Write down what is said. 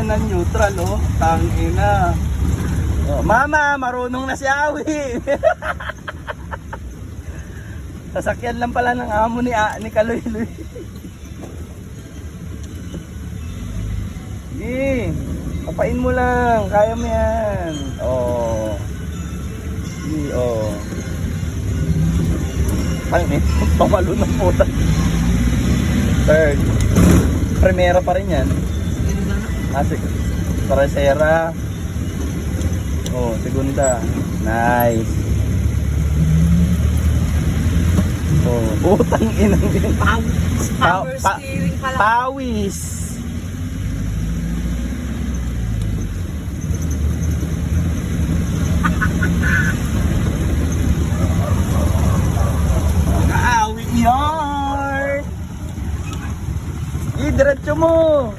yan ng neutral, oh. Tangina. Oh, mama, marunong na si Awi. Sasakyan lang pala ng amo ni Kaloy-Loy. Sige, papain mo lang. Kaya mo yan. Oh. Sige, oh. Pangit, pamalo ng puta. Third. Primera pa rin yan. Sige. Tercera. Oh, segunda. Nice. Oh, utang inang din. Power steering pala. Pawis. Kaawi yard. Diretso mo.